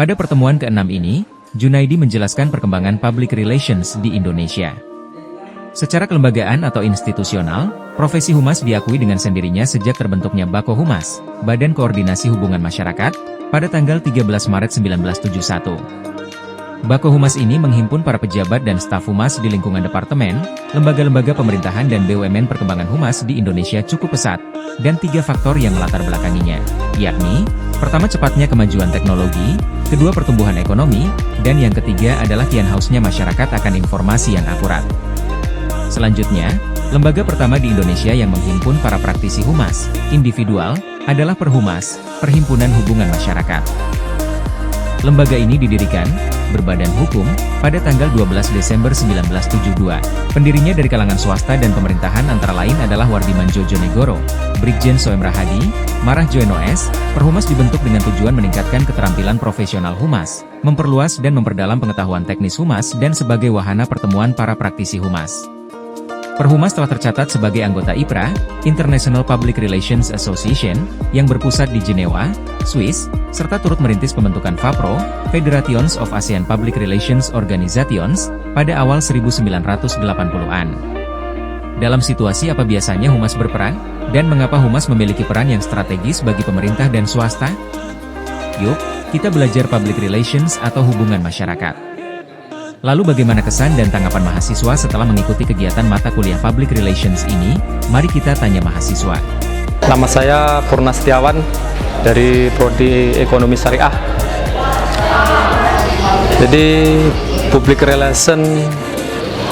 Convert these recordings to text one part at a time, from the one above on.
Pada pertemuan ke-6 ini, Junaidi menjelaskan perkembangan public relations di Indonesia. Secara kelembagaan atau institusional, profesi humas diakui dengan sendirinya sejak terbentuknya Bako Humas, Badan Koordinasi Hubungan Masyarakat, pada tanggal 13 Maret 1971. Bako Humas ini menghimpun para pejabat dan staf humas di lingkungan departemen, lembaga-lembaga pemerintahan dan BUMN. Perkembangan humas di Indonesia cukup pesat, dan 3 faktor yang melatar belakanginya, yakni, pertama cepatnya kemajuan teknologi, kedua pertumbuhan ekonomi, dan yang ketiga adalah kian hausnya masyarakat akan informasi yang akurat. Selanjutnya, lembaga pertama di Indonesia yang menghimpun para praktisi humas, individual, adalah Perhumas, Perhimpunan Hubungan Masyarakat. Lembaga ini didirikan, berbadan hukum, pada tanggal 12 Desember 1972. Pendirinya dari kalangan swasta dan pemerintahan antara lain adalah Wardiman Jojonegoro, Brigjen Soem Rahadi, Marah Joeno S. Perhumas dibentuk dengan tujuan meningkatkan keterampilan profesional humas, memperluas dan memperdalam pengetahuan teknis humas dan sebagai wahana pertemuan para praktisi humas. Perhumas telah tercatat sebagai anggota IPRA, International Public Relations Association, yang berpusat di Jenewa, Swiss, serta turut merintis pembentukan FAPRO, Federations of ASEAN Public Relations Organizations, pada awal 1980-an. Dalam situasi apa biasanya humas berperan? Dan mengapa humas memiliki peran yang strategis bagi pemerintah dan swasta? Yuk, kita belajar public relations atau hubungan masyarakat. Lalu bagaimana kesan dan tanggapan mahasiswa setelah mengikuti kegiatan mata kuliah Public Relations ini? Mari kita tanya mahasiswa. Nama saya Purna Setiawan dari Prodi Ekonomi Syariah. Jadi Public Relation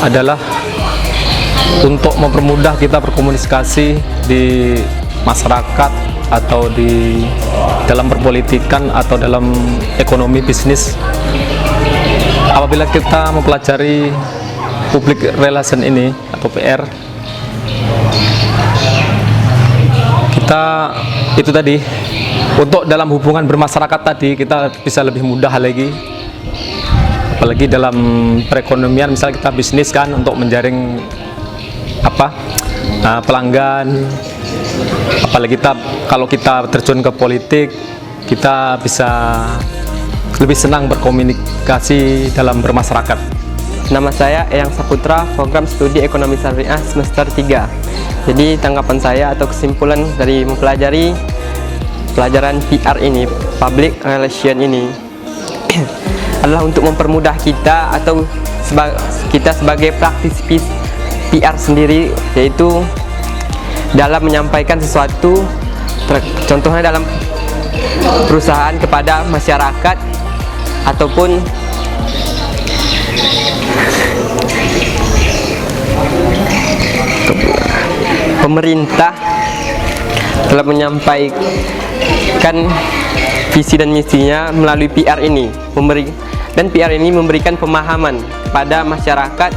adalah untuk mempermudah kita berkomunikasi di masyarakat atau di dalam perpolitikan atau dalam ekonomi bisnis. Apabila kita mempelajari public relation ini atau PR, kita itu tadi untuk dalam hubungan bermasyarakat tadi kita bisa lebih mudah lagi, apalagi dalam perekonomian. Misalnya kita bisnis kan untuk menjaring pelanggan, apalagi kalau kita terjun ke politik, kita bisa lebih senang berkomunikasi dalam bermasyarakat. Nama saya Eyang Saputra, program studi ekonomi syariah semester 3. Jadi tanggapan saya atau kesimpulan dari mempelajari pelajaran PR ini, public relation ini adalah untuk mempermudah kita atau kita sebagai praktisi PR sendiri, yaitu dalam menyampaikan sesuatu, contohnya dalam perusahaan kepada masyarakat ataupun pemerintah, dalam menyampaikan visi dan misinya melalui PR ini, dan PR ini memberikan pemahaman kepada masyarakat.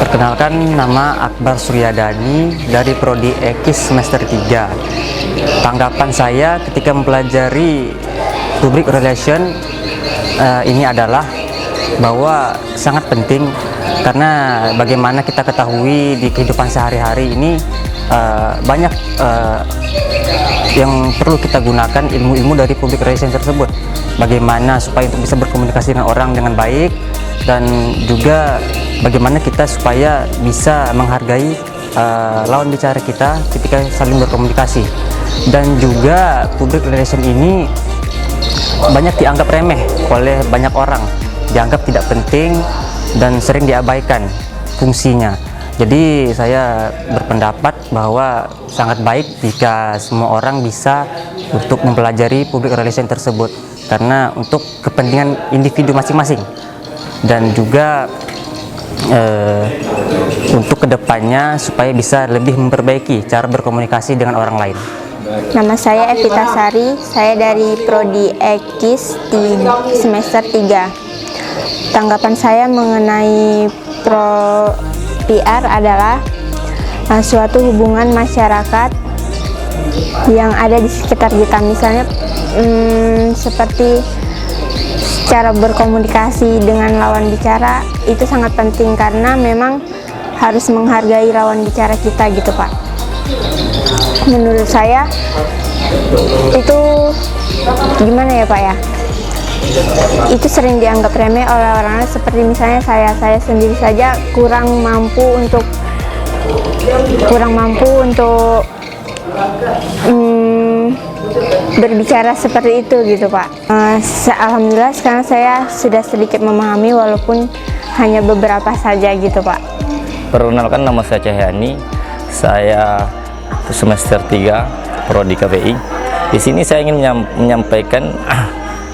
Perkenalkan, nama Akbar Suryadani dari Prodi Ekis semester 3. Tanggapan saya ketika mempelajari public relation ini adalah bahwa sangat penting, karena bagaimana kita ketahui di kehidupan sehari-hari ini banyak yang perlu kita gunakan ilmu-ilmu dari public relation tersebut. Bagaimana supaya untuk bisa berkomunikasi dengan orang dengan baik, dan juga bagaimana kita supaya bisa menghargai lawan bicara kita ketika saling berkomunikasi. Dan juga public relation ini banyak dianggap remeh oleh banyak orang, dianggap tidak penting dan sering diabaikan fungsinya. Jadi saya berpendapat bahwa sangat baik jika semua orang bisa untuk mempelajari public relation tersebut, karena untuk kepentingan individu masing-masing, dan juga untuk kedepannya supaya bisa lebih memperbaiki cara berkomunikasi dengan orang lain. Nama saya Evita Sari, saya dari Prodi Ekis di semester 3. Tanggapan saya mengenai PR adalah suatu hubungan masyarakat yang ada di sekitar kita. Misalnya seperti cara berkomunikasi dengan lawan bicara itu sangat penting, karena memang harus menghargai lawan bicara kita gitu Pak. Menurut saya itu gimana ya Pak ya, itu sering dianggap remeh oleh orang lain, seperti misalnya saya sendiri saja kurang mampu untuk berbicara seperti itu gitu Pak. Alhamdulillah sekarang saya sudah sedikit memahami walaupun hanya beberapa saja gitu Pak. Perkenalkan, nama saya Cahyani, saya semester 3 Prodi KPI. Di sini saya ingin menyampaikan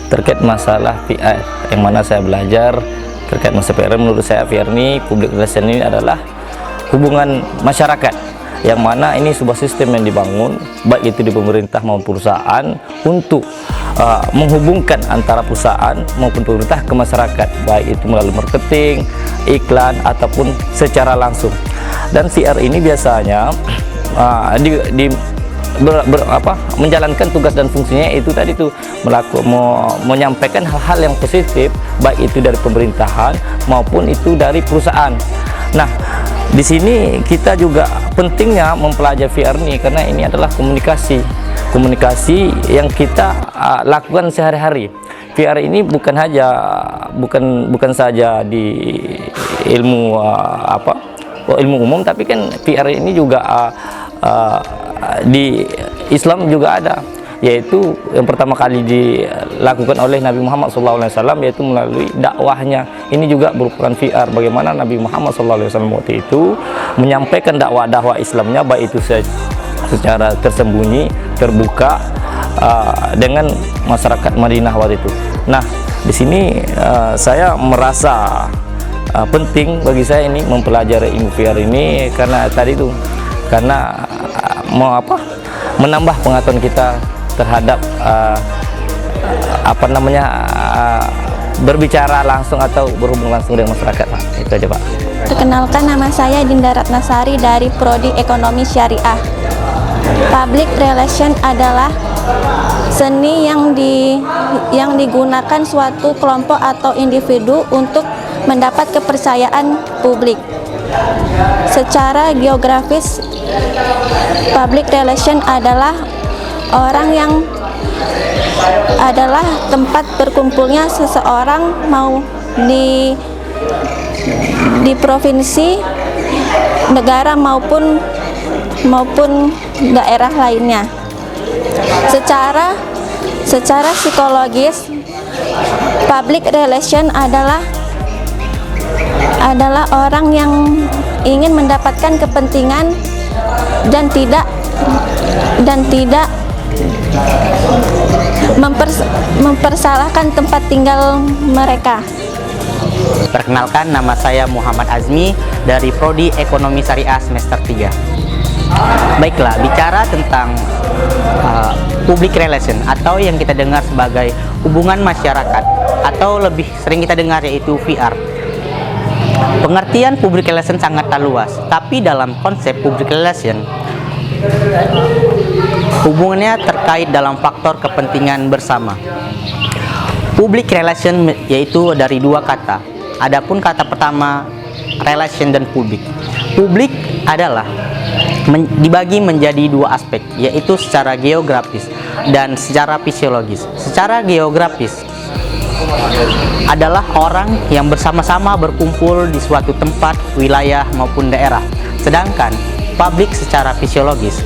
terkait masalah PR, yang mana saya belajar terkait masalah PR. Menurut saya PR ini, public relation ini adalah hubungan masyarakat, yang mana ini sebuah sistem yang dibangun baik itu di pemerintah maupun perusahaan untuk menghubungkan antara perusahaan maupun pemerintah ke masyarakat, baik itu melalui marketing, iklan ataupun secara langsung. Dan VR ini biasanya menjalankan tugas dan fungsinya itu tadi tuh menyampaikan hal-hal yang positif, baik itu dari pemerintahan maupun itu dari perusahaan. Nah, di sini kita juga pentingnya mempelajari VR ini karena ini adalah komunikasi yang kita lakukan sehari-hari. VR ini bukan saja di ilmu ilmu umum, tapi kan VR ini juga di Islam juga ada, yaitu yang pertama kali dilakukan oleh Nabi Muhammad SAW, yaitu melalui dakwahnya. Ini juga merupakan VR, bagaimana Nabi Muhammad SAW waktu itu menyampaikan dakwah Islamnya, baik itu secara tersembunyi, terbuka dengan masyarakat Madinah waktu itu. Nah, di sini saya merasa penting bagi saya ini mempelajari ilmu VR ini karena tadi itu, karena menambah pengetahuan kita terhadap berbicara langsung atau berhubung langsung dengan masyarakat. Itu aja Pak. Perkenalkan, nama saya Dinda Ratnasari dari Prodi Ekonomi Syariah. Public relation adalah seni yang digunakan suatu kelompok atau individu untuk mendapat kepercayaan publik. Secara geografis, public relation adalah adalah tempat berkumpulnya seseorang, mau di provinsi, negara maupun daerah lainnya. Secara psikologis, public relation adalah orang yang ingin mendapatkan kepentingan dan tidak mempersalahkan tempat tinggal mereka. Perkenalkan, nama saya Muhammad Azmi dari Prodi Ekonomi Syariah semester 3. Baiklah, bicara tentang public relation atau yang kita dengar sebagai hubungan masyarakat atau lebih sering kita dengar yaitu VR. Pengertian public relation sangat luas, tapi dalam konsep public relation hubungannya terkait dalam faktor kepentingan bersama. Public relation yaitu dari dua kata. Adapun kata pertama relation dan publik. Publik adalah dibagi menjadi dua aspek, yaitu secara geografis dan secara fisiologis. Secara geografis adalah orang yang bersama-sama berkumpul di suatu tempat, wilayah maupun daerah. Sedangkan publik secara fisiologis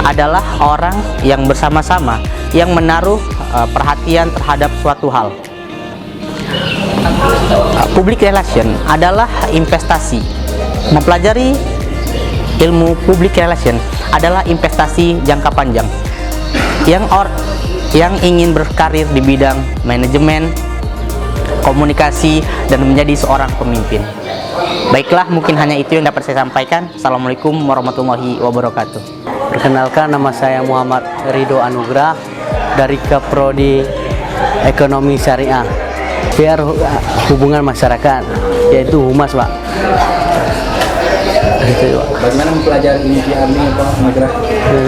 adalah orang yang bersama-sama yang menaruh perhatian terhadap suatu hal. Public relation adalah investasi. Mempelajari ilmu public relation adalah investasi jangka panjang yang ingin berkarir di bidang manajemen, komunikasi, dan menjadi seorang pemimpin. Baiklah, mungkin hanya itu yang dapat saya sampaikan. Assalamualaikum warahmatullahi wabarakatuh. Perkenalkan, nama saya Muhammad Ridho Anugrah dari Prodi Ekonomi Syariah. PR hubungan masyarakat, yaitu humas, Pak. Gitu, Pak. Bagaimana mempelajari ini PR ini, Pak Anugrah?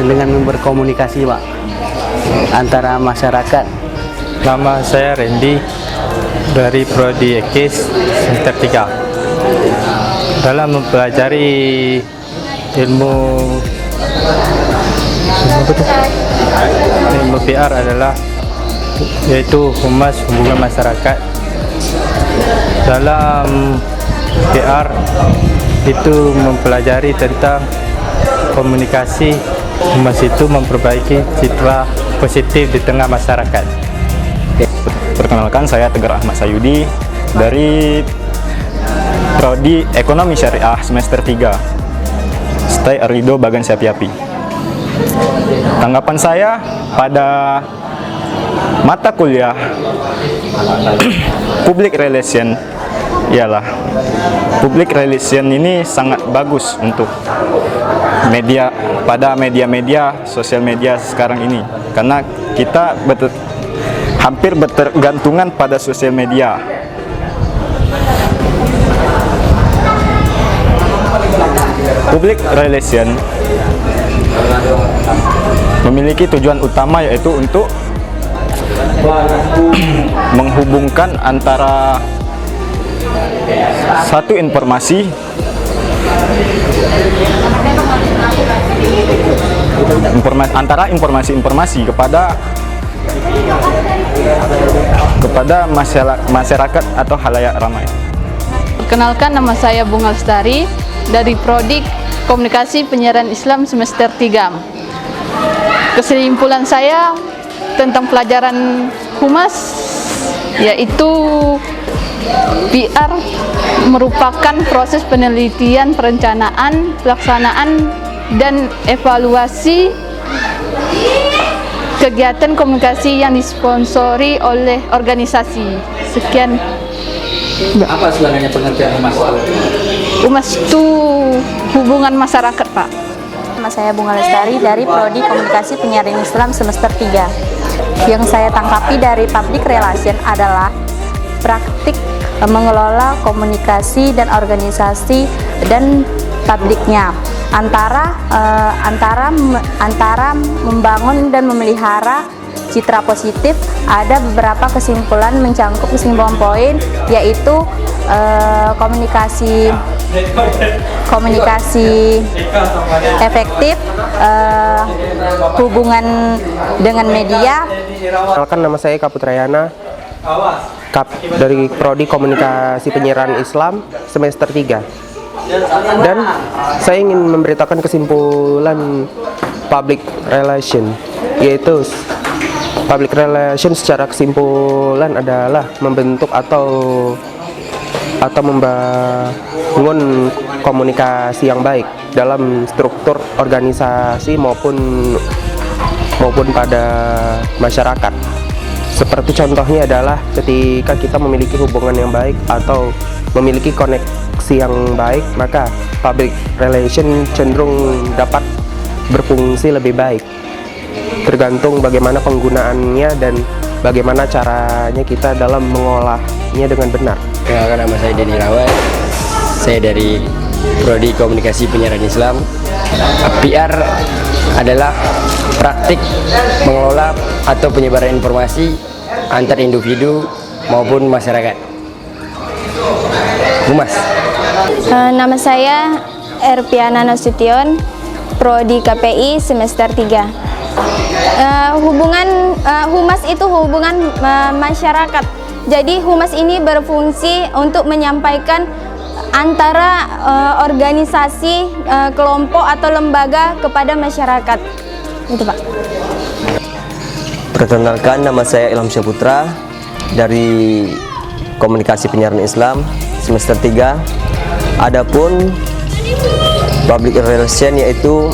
Dengan berkomunikasi, Pak, antara masyarakat. Nama saya Randy dari Prodi Ekis semester 3. Dalam mempelajari ilmu PR adalah yaitu Humas Hubungan Masyarakat. Dalam PR itu mempelajari tentang komunikasi. Humas itu memperbaiki citra positif di tengah masyarakat. Perkenalkan, saya Tegar Ahmad Sayudi dari Prodi Ekonomi Syariah semester 3, Stai Arido Bagan Sapiapi. Tanggapan saya pada mata kuliah Public Relation ialah Public Relation ini sangat bagus untuk media, pada media-media sosial media sekarang ini, karena kita hampir bergantungan pada sosial media. Public relation memiliki tujuan utama, yaitu untuk menghubungkan antara satu informasi antara informasi-informasi kepada masyarakat atau halayak ramai. Perkenalkan, nama saya Bunga Lestari dari Prodi Komunikasi Penyiaran Islam semester 3. Kesimpulan saya tentang pelajaran Humas yaitu PR merupakan proses penelitian, perencanaan, pelaksanaan, dan evaluasi kegiatan komunikasi yang disponsori oleh organisasi. Sekian. Apa sebenarnya pengertian Humas? Humas itu hubungan masyarakat, Pak. Nama saya Bunga Lestari dari Prodi Komunikasi Penyiaran Islam semester 3. Yang saya tangkapi dari public relation adalah praktik mengelola komunikasi dan organisasi dan publiknya antara membangun dan memelihara citra positif. Ada beberapa kesimpulan, mencangkup kesimpulan poin, yaitu komunikasi efektif, hubungan dengan media. Perkenalkan, nama saya Kaputrayana dari Prodi Komunikasi Penyiaran Islam semester 3. Dan saya ingin memberitakan kesimpulan public relation, yaitu public relation secara kesimpulan adalah membentuk atau membangun komunikasi yang baik dalam struktur organisasi maupun pada masyarakat. Seperti contohnya adalah ketika kita memiliki hubungan yang baik atau memiliki koneksi yang baik, maka public relation cenderung dapat berfungsi lebih baik. Tergantung bagaimana penggunaannya dan bagaimana caranya kita dalam mengolahnya dengan benar. Perkenalkan, nama saya Denny Rawat. Saya dari Prodi Komunikasi Penyiaran Islam. PR adalah praktik mengelola atau penyebaran informasi antar individu maupun masyarakat. Humas. Nama saya Erpiana Nasution, Prodi KPI semester 3. Humas itu hubungan masyarakat. Jadi humas ini berfungsi untuk menyampaikan antara organisasi, kelompok atau lembaga kepada masyarakat. Itu, Pak. Perkenalkan, nama saya Ilham Syaputra dari Komunikasi Penyiaran Islam semester 3. Adapun public relation yaitu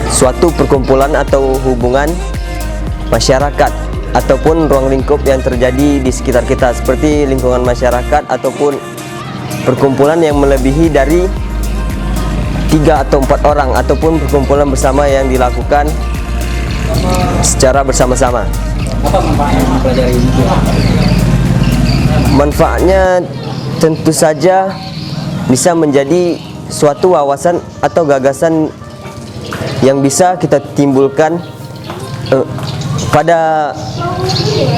suatu perkumpulan atau hubungan masyarakat ataupun ruang lingkup yang terjadi di sekitar kita, seperti lingkungan masyarakat ataupun perkumpulan yang melebihi dari 3 atau 4 orang, ataupun perkumpulan bersama yang dilakukan secara bersama-sama. Apa manfaatnya mempelajari ini? Manfaatnya tentu saja bisa menjadi suatu wawasan atau gagasan yang bisa kita timbulkan pada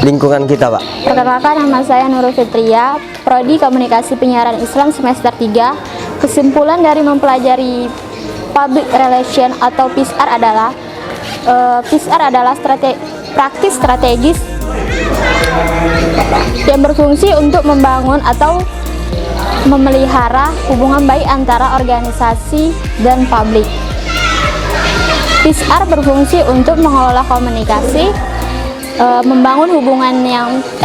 lingkungan kita, Pak. Perkenalkan, nama saya Nurul Fitria, Prodi Komunikasi Penyiaran Islam semester 3. Kesimpulan dari mempelajari public relation atau PR adalah praktis strategis yang berfungsi untuk membangun atau memelihara hubungan baik antara organisasi dan publik. PR berfungsi untuk mengelola komunikasi, membangun hubungan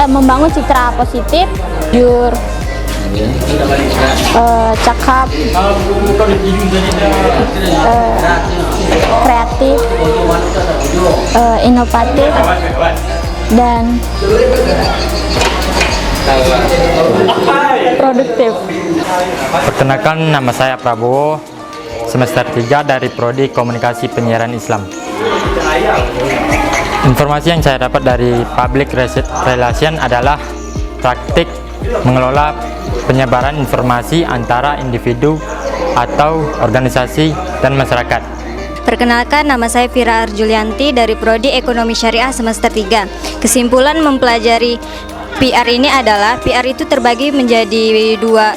membangun citra positif, jujur, cakap, kreatif, inovatif, dan produktif. Perkenalkan, nama saya Prabowo, semester 3 dari Prodi Komunikasi Penyiaran Islam. Informasi yang saya dapat dari Public Relation adalah praktik mengelola penyebaran informasi antara individu atau organisasi dan masyarakat. Perkenalkan, nama saya Fira Arjulianti dari Prodi Ekonomi Syariah semester 3. Kesimpulan mempelajari PR ini adalah PR itu terbagi menjadi dua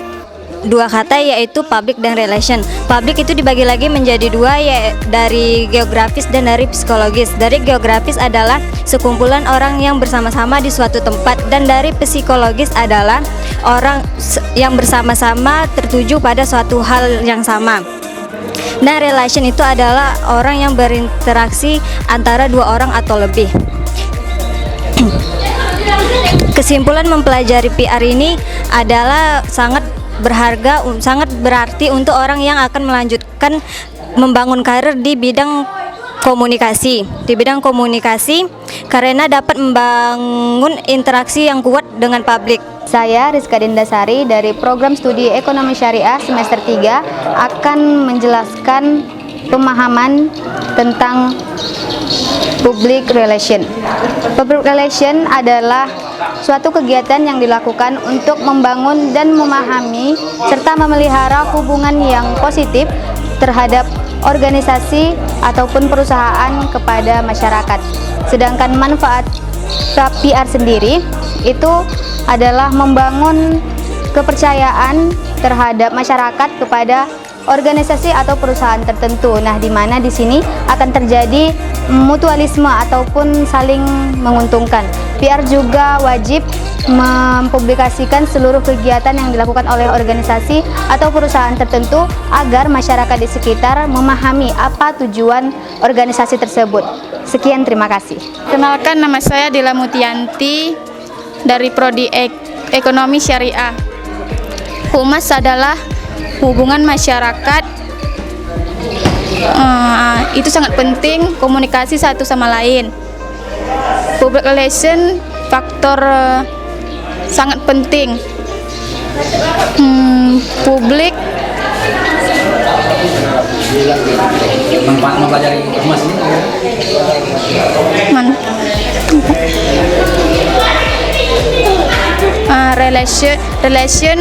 kata, yaitu public dan relation. Public itu dibagi lagi menjadi dua, dari geografis dan dari psikologis. Dari geografis adalah sekumpulan orang yang bersama-sama di suatu tempat, dan dari psikologis adalah orang yang bersama-sama tertuju pada suatu hal yang sama. Nah, relation itu adalah orang yang berinteraksi antara dua orang atau lebih. Kesimpulan mempelajari PR ini adalah sangat berharga, sangat berarti untuk orang yang akan melanjutkan membangun karir di bidang komunikasi. Di bidang komunikasi karena dapat membangun interaksi yang kuat dengan publik. Saya Rizka Dindasari dari Program Studi Ekonomi Syariah semester 3 akan menjelaskan pemahaman tentang public relation. Public relation adalah suatu kegiatan yang dilakukan untuk membangun dan memahami serta memelihara hubungan yang positif terhadap organisasi ataupun perusahaan kepada masyarakat. Sedangkan manfaat PR sendiri itu adalah membangun kepercayaan terhadap masyarakat kepada organisasi atau perusahaan tertentu. Nah, di mana di sini akan terjadi mutualisme ataupun saling menguntungkan. PR juga wajib mempublikasikan seluruh kegiatan yang dilakukan oleh organisasi atau perusahaan tertentu agar masyarakat di sekitar memahami apa tujuan organisasi tersebut. Sekian, terima kasih. Kenalkan, nama saya Dila Mutianti dari Prodi Ekonomi Syariah. Humas adalah hubungan masyarakat, itu sangat penting, komunikasi satu sama lain. Public relation faktor sangat penting. Publik manfaat mempelajari humas ini relation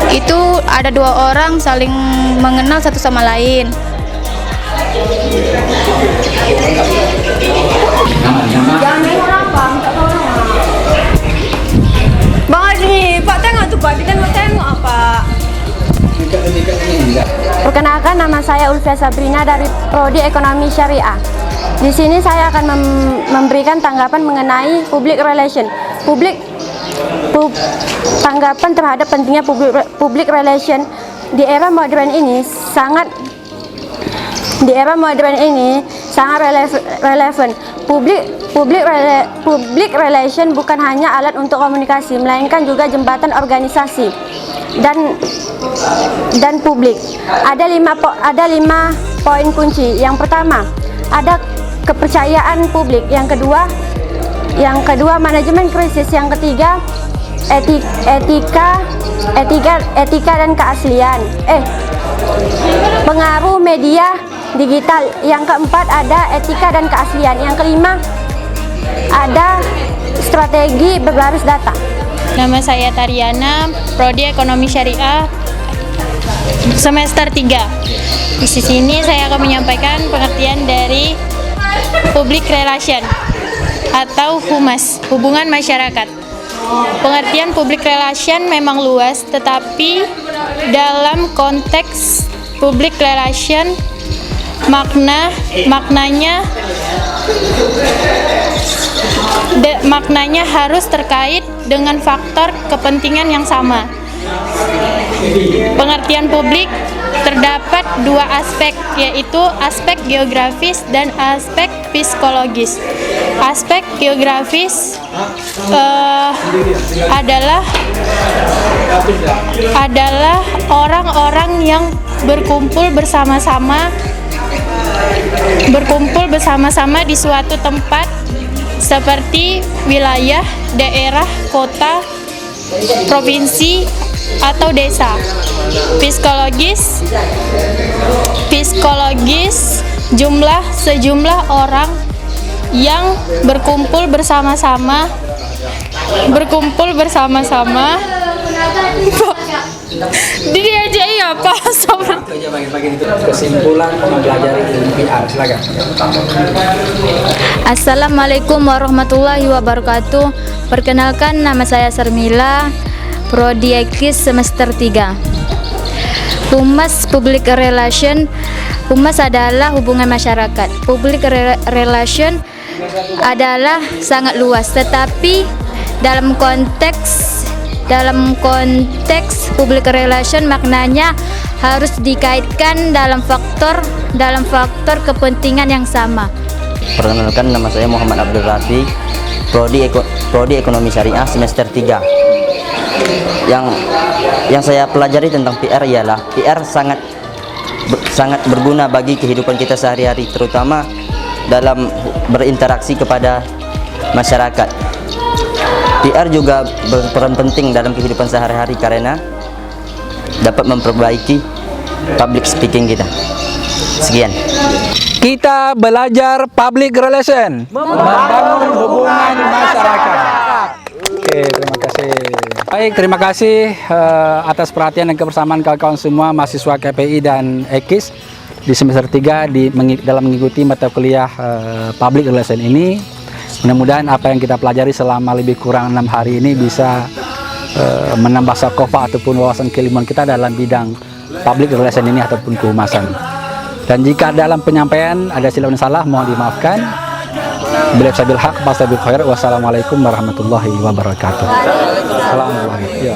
itu ada dua orang saling mengenal satu sama lain. Bang Adi, Pak tengok tuh Pak, ditengok-tengok apa? Perkenalkan, nama saya Ulfia Sabrina dari Prodi Ekonomi Syariah. Di sini saya akan memberikan tanggapan mengenai public relation. Tanggapan terhadap pentingnya public relation di era modern ini sangat relevan. Public relation bukan hanya alat untuk komunikasi, melainkan juga jembatan organisasi dan publik. Ada lima poin kunci. Yang pertama, ada kepercayaan publik. Yang kedua manajemen krisis. Yang ketiga, etika dan keaslian. Pengaruh media digital. Yang keempat, ada etika dan keaslian. Yang kelima, ada strategi berbasis data. Nama saya Tariana, Prodi Ekonomi Syariah semester 3. Di sini saya akan menyampaikan pengertian dari public relation atau humas, hubungan masyarakat. Pengertian public relation memang luas, tetapi dalam konteks public relation maknanya maknanya harus terkait dengan faktor kepentingan yang sama. Pengertian publik terdapat dua aspek, yaitu aspek geografis dan aspek psikologis. Aspek geografis adalah orang-orang yang berkumpul bersama-sama di suatu tempat seperti wilayah, daerah, kota, provinsi, atau desa. Psikologis sejumlah orang yang berkumpul bersama-sama diajai apa? Kesimpulan mempelajari ilmu PR, silakan. Assalamualaikum warahmatullahi wabarakatuh. Perkenalkan, nama saya Sarmila, Prodi Ekis semester 3. Humas Public Relation. Humas adalah hubungan masyarakat. Public Relation adalah sangat luas, tetapi dalam konteks public relation maknanya harus dikaitkan dalam faktor kepentingan yang sama. Perkenalkan, nama saya Muhammad Abdul Rafi, Prodi Ekonomi Syariah semester 3. Yang saya pelajari tentang PR ialah PR sangat berguna bagi kehidupan kita sehari-hari, terutama dalam berinteraksi kepada masyarakat. PR juga berperan penting dalam kehidupan sehari-hari karena dapat memperbaiki public speaking kita. Sekian. Kita belajar public relation, membangun hubungan masyarakat. Oke, terima kasih. Baik, terima kasih atas perhatian dan kebersamaan kawan-kawan semua mahasiswa KPI dan Ekis di semester 3 dalam mengikuti mata kuliah public relation ini. Mudah-mudahan apa yang kita pelajari selama lebih kurang 6 hari ini bisa menambah sakofah ataupun wawasan keilmuan kita dalam bidang public relation ini ataupun kehumasan. Dan jika dalam penyampaian ada silap dan salah, mohon dimaafkan. Bila sabil haq, fastabil khair. Wassalamualaikum warahmatullahi wabarakatuh. Assalamualaikum.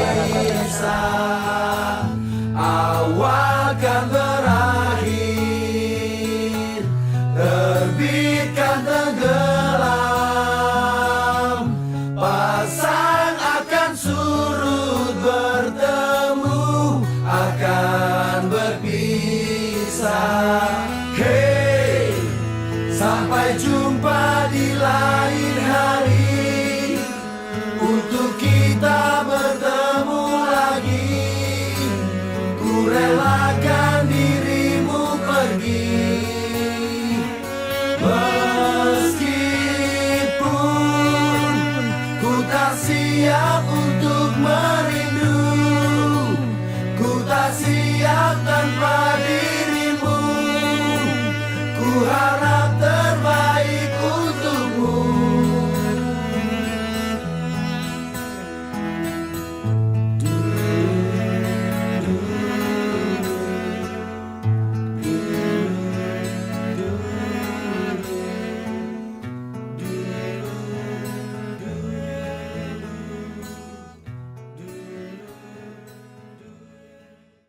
Awal kan berakhir, terbitkan tenggelam, pasang akan surut, bertemu akan berpisah. Hey, sampai jumpa di lain hari, untuk kita bertemu lagi. Ku relakan dirimu pergi, meskipun ku tak siap untuk merindu, ku tak siap tanpa